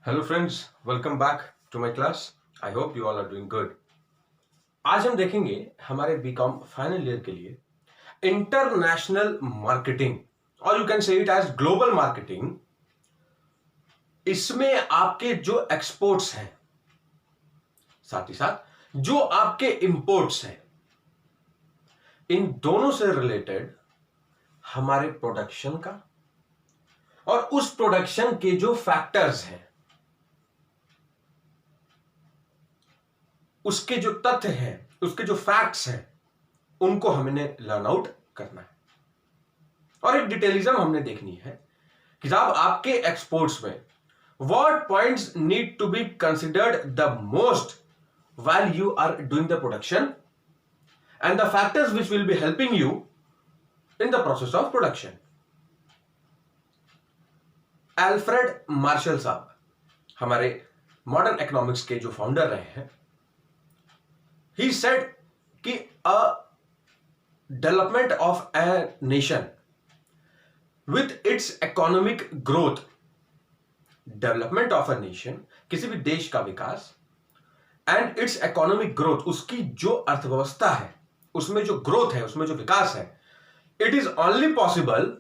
Hello friends, welcome back to my class. I hope you all are doing good. आज हम देखेंगे हमारे BCom final year के लिए इंटरनेशनल मार्केटिंग, और you can say it as global marketing. इसमें आपके जो एक्सपोर्ट्स हैं, साथ ही साथ जो आपके इंपोर्ट्स हैं, इन दोनों से रिलेटेड हमारे प्रोडक्शन का और उस प्रोडक्शन के जो फैक्टर्स हैं, उसके जो तथ्य हैं, उसके जो फैक्ट्स हैं, उनको हमने लर्न आउट करना है। और एक डिटेलिज्म हमने देखनी है कि साहब आपके एक्सपोर्ट्स में what points need to be considered the most while you are doing the production and the factors which will be helping you in the process of production. Alfred Marshall साहब हमारे मॉडर्न इकोनॉमिक्स के जो founder रहे हैं, he said कि a development of a nation with its economic growth, development of a nation किसी भी देश का विकास एंड इट्स इकोनॉमिक ग्रोथ, उसकी जो अर्थव्यवस्था है, उसमें जो ग्रोथ है, उसमें जो विकास है, it is only possible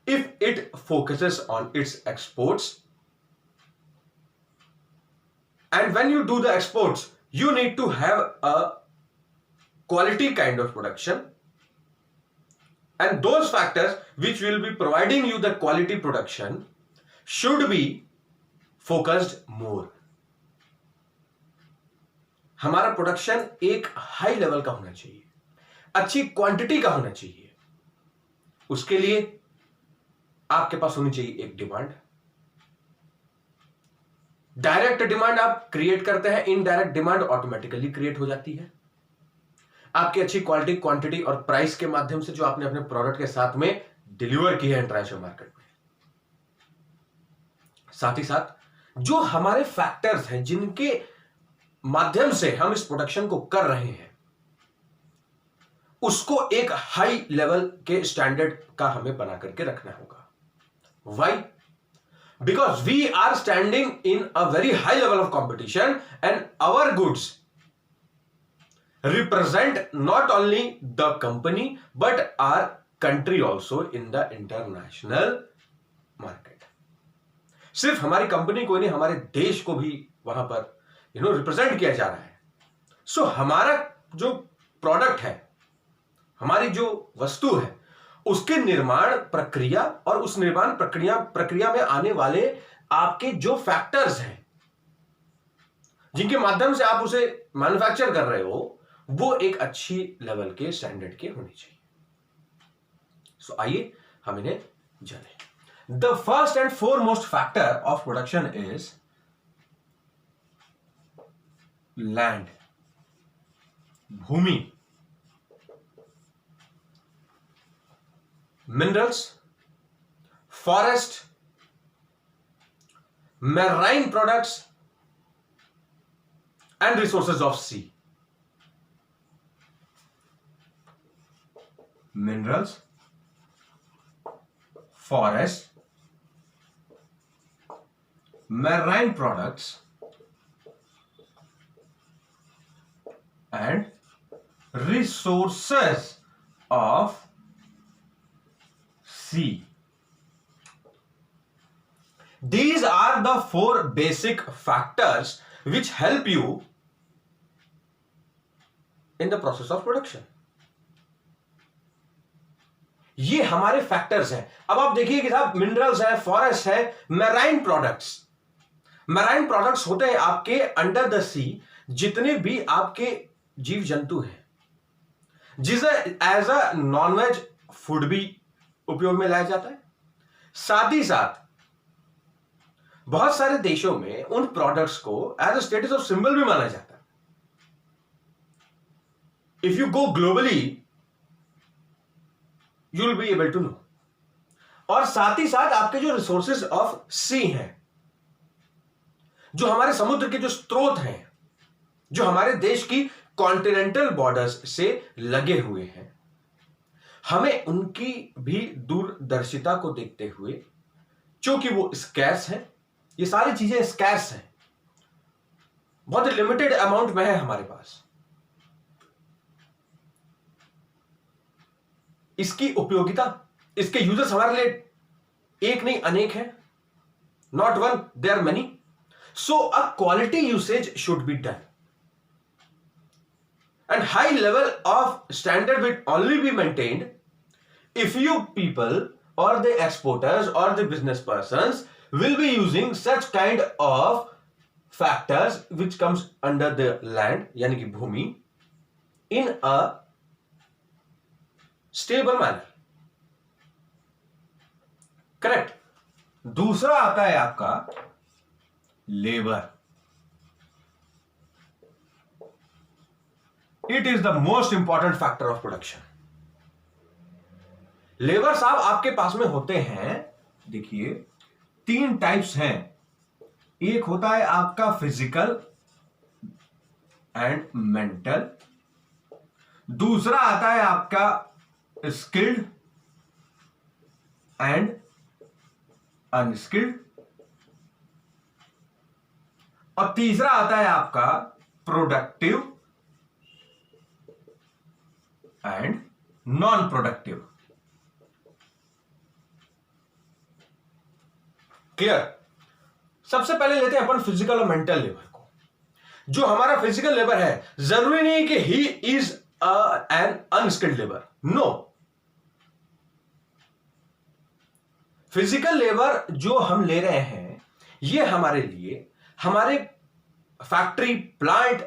if it focuses on it's exports. And when you do the exports, you need to have a quality kind of production, and those factors which will be providing you the quality production should be focused more. हमारा production एक high level का होना चाहिए, अच्छी quantity का होना चाहिए। उसके लिए आपके पास होनी चाहिए एक डिमांड। डायरेक्ट डिमांड आप क्रिएट करते हैं, इनडायरेक्ट डिमांड ऑटोमेटिकली क्रिएट हो जाती है आपकी अच्छी क्वालिटी, क्वांटिटी और प्राइस के माध्यम से जो आपने अपने प्रोडक्ट के साथ में डिलीवर किया है इंटरनेशनल मार्केट में। साथ ही साथ जो हमारे फैक्टर्स हैं जिनके माध्यम से हम इस प्रोडक्शन को कर रहे हैं, उसको एक हाई लेवल के स्टैंडर्ड का हमें बना करके रखना होगा। Why? Because we are standing in a very high level of competition, and our goods represent not only the company but our country also in the international market. सिर्फ हमारी company को नहीं, हमारे देश को भी वहां पर रिप्रेजेंट किया जा रहा है। सो हमारा जो प्रोडक्ट है, हमारी जो वस्तु है, उसके निर्माण प्रक्रिया और उस निर्माण प्रक्रिया में आने वाले आपके जो फैक्टर्स हैं, जिनके माध्यम से आप उसे मैन्युफैक्चर कर रहे हो, वो एक अच्छी लेवल के स्टैंडर्ड के होने चाहिए। सो आइए हम इन्हें जानें। The first and foremost factor of production is land, भूमि। Minerals, forest, marine products, and resources of sea. Minerals, forest, marine products, and resources of sea. These are the four basic factors which help you in the process of production. ये हमारे factors हैं। अब आप देखिए कि साहब minerals है, forest है, मैराइन प्रोडक्ट्स। मैराइन प्रोडक्ट्स होते हैं आपके अंडर द सी जितने भी आपके जीव जंतु हैं, जिसे एज अ नॉनवेज फूड भी उपयोग में लाया जाता है। साथ ही साथ बहुत सारे देशों में उन प्रोडक्ट्स को as a status of symbol भी माना जाता है। If you go globally you will be able to know. और साथ ही साथ आपके जो रिसोर्सेज ऑफ सी हैं, जो हमारे समुद्र के जो स्रोत हैं, जो हमारे देश की कॉन्टिनेंटल बॉर्डर्स से लगे हुए हैं, हमें उनकी भी दूरदर्शिता को देखते हुए क्योंकि वो स्कैर्स है, ये सारी चीजें स्कैर्स हैं, बहुत लिमिटेड अमाउंट में है हमारे पास। इसकी उपयोगिता, इसके यूजर्स हमारे लिए एक नहीं अनेक है, not one, they are many. So a quality usage should be done and high level of standard will only be maintained if you people or the exporters or the business persons will be using such kind of factors which comes under the land यानी कि भूमि in a stable manner. Correct. दूसरा आता है आपका labour. It is the most important factor of production. Labour साहब आपके पास में होते हैं, देखिए 3 टाइप्स हैं। एक होता है आपका फिजिकल एंड मेंटल, दूसरा आता है आपका स्किल्ड एंड अनस्किल्ड, और तीसरा आता है आपका productive and non productive. Clear? सबसे पहले लेते हैं अपन फिजिकल और मेंटल लेबर को। जो हमारा फिजिकल लेबर है, जरूरी नहीं कि he is an unskilled labour, no. Physical labour जो हम ले रहे हैं, ये हमारे लिए हमारे फैक्ट्री, प्लांट,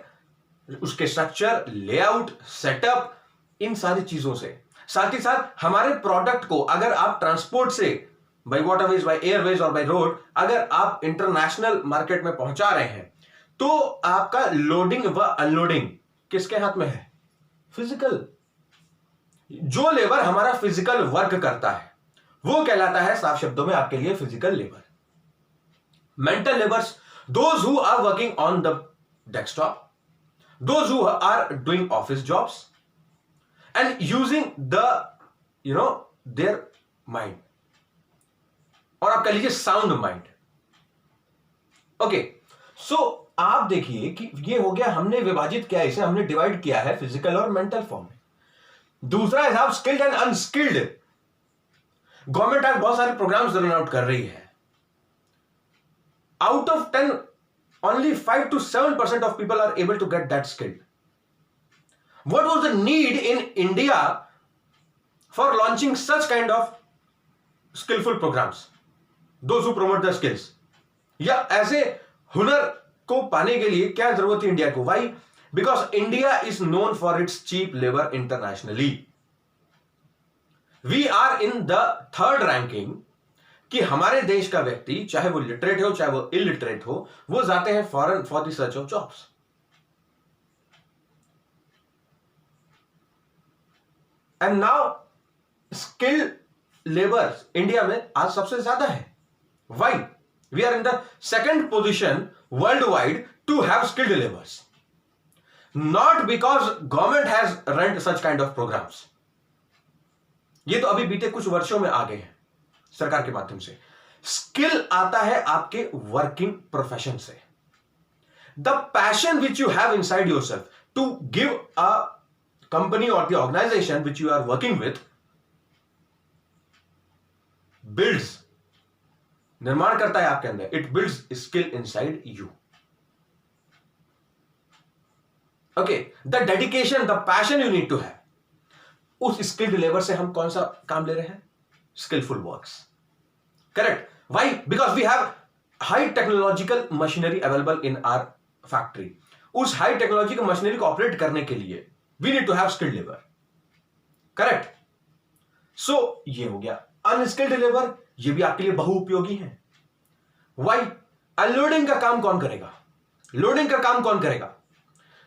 उसके स्ट्रक्चर, लेआउट, सेटअप, इन सारी चीजों से, साथ ही साथ हमारे प्रोडक्ट को अगर आप ट्रांसपोर्ट से बाय वाटरवेज, बाय एयरवेज और बाय रोड अगर आप इंटरनेशनल मार्केट में पहुंचा रहे हैं, तो आपका लोडिंग व अनलोडिंग किसके हाथ में है? फिजिकल। जो लेबर हमारा फिजिकल वर्क करता है वो कहलाता है साफ शब्दों में आपके लिए physical labour. Mental labours, those who are working on the desktop, those who are doing office jobs and using the their mind, और आप कह लीजिए साउंड माइंड। ओके, सो आप देखिए कि ये हो गया, हमने विभाजित किया, इसे हमने डिवाइड किया है फिजिकल और मेंटल फॉर्म में। दूसरा है साहब स्किल्ड एंड अनस्किल्ड। गवर्नमेंट आज बहुत सारे प्रोग्राम्स रन आउट कर रही है। Out of 10 only 5 to 7% of people are able to get that skill. What was the need in India for launching such kind of skillful programs? Those who promote the skills. या ऐसे हुनर को पाने के लिए क्या जरूरत है इंडिया को? Why? Because India is known for its cheap labor internationally. We are in the 3rd ranking कि हमारे देश का व्यक्ति, चाहे वो लिटरेट हो चाहे वो इलिटरेट हो, वो जाते हैं foreign for the search of jobs. And now skilled labour India में आज सबसे ज्यादा है। Why? We are in the 2nd position world wide to have skilled labours, not because government has run such kind of programmes. ये तो अभी बीते कुछ वर्षों में आ गए हैं सरकार के माध्यम से। स्किल आता है आपके वर्किंग प्रोफेशन से, the passion which you have inside yourself to give a company or the organization which you are working with builds, निर्माण करता है आपके अंदर, it builds skill inside you. Okay, the dedication, the passion you need to have. उस skilled labor से हम कौन सा काम ले रहे हैं? Skillful works. Correct. Why? Because we have high technological machinery available in our factory. उस high technological machinery को ऑपरेट करने के लिए we need to have skilled labor. Correct? So ये हो गया अनस्किल्ड लेबर, ये भी आपके लिए बहुउपयोगी है। Why? अनलोडिंग का काम कौन करेगा? लोडिंग का काम कौन करेगा?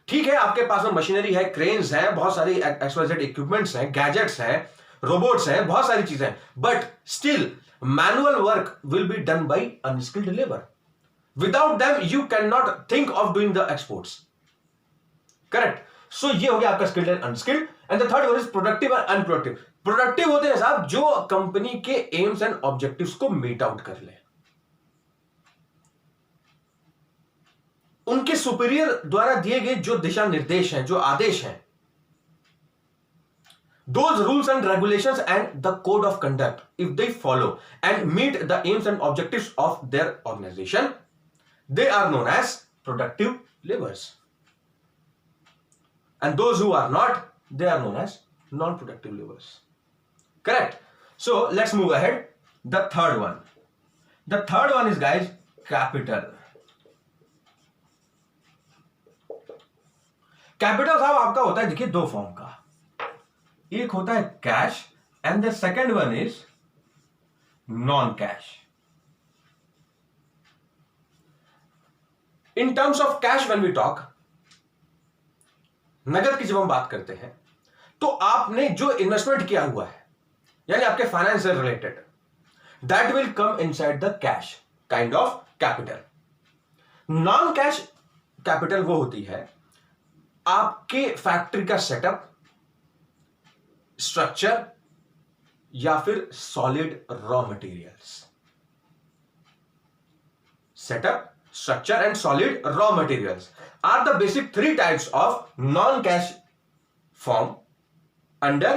ठीक है, आपके पास में मशीनरी है, क्रेन्स है, बहुत सारी XYZ इक्विपमेंट्स हैं, गैजेट्स हैं, रोबोट्स हैं, बहुत सारी चीजें हैं, but still manual work will be done by unskilled labour. Without them you can not think of doing the exports. Correct? So ये हो गया आपका skilled and unskilled. And the third one is productive and unproductive. Productive होते हैं साहब जो company के aims and objectives को मीट आउट कर ले, उनके सुपीरियर द्वारा दिए गए जो दिशा निर्देश हैं, जो आदेश हैं, those rules and regulations and the code of conduct, if they follow and meet the aims and objectives of their organization, they are known as productive levers. And those who are not, they are known as non-productive levers. Correct? So let's move ahead. The third one. The third one is, guys, capital. Capital साहब आपका होता है, देखिए, दो form का. एक होता है cash and the second one is non cash. In terms of cash when we talk, नगद की जब हम बात करते हैं तो आपने जो इन्वेस्टमेंट किया हुआ है, यानी आपके फाइनेंस से related, that will come inside the cash kind of capital. Non cash capital वो होती है आपके फैक्ट्री का सेटअप, स्ट्रक्चर या फिर solid raw materials. Setup, structure and solid raw materials are the basic three types of non-cash form under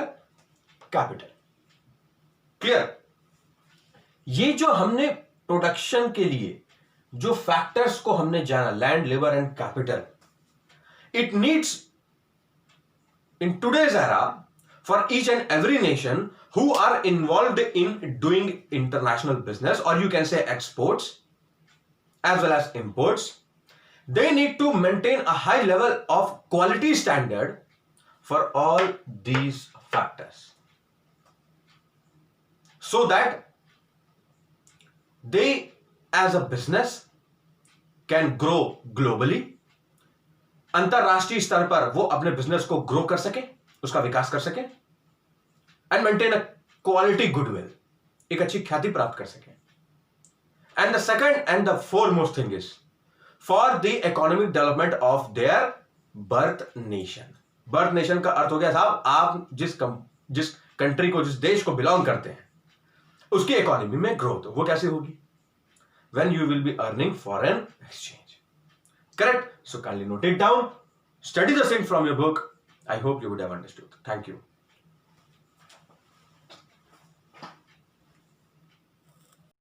capital. Clear? ये जो हमने प्रोडक्शन के लिए जो फैक्टर्स को हमने जाना, land, labour and capital, it needs in today's era for each and every nation who are involved in doing international business, or you can say exports as well as imports, they need to maintain a high level of quality standard for all these factors, so that they as a business can grow globally. अंतरराष्ट्रीय स्तर पर वो अपने business को grow कर सके, उसका विकास कर सके, and maintain a quality goodwill, एक अच्छी ख्याति प्राप्त कर सके. And the second and the foremost thing is for the economic development of their birth nation. Birth nation का अर्थ हो गया साहब, आप जिस कंट्री को, जिस देश को बिलोंग करते हैं, उसकी इकोनॉमी में ग्रोथ. वो कैसे होगी? When you will be earning foreign exchange. Correct? So kindly note it down. Study the same from your book. I hope you would have understood. Thank you.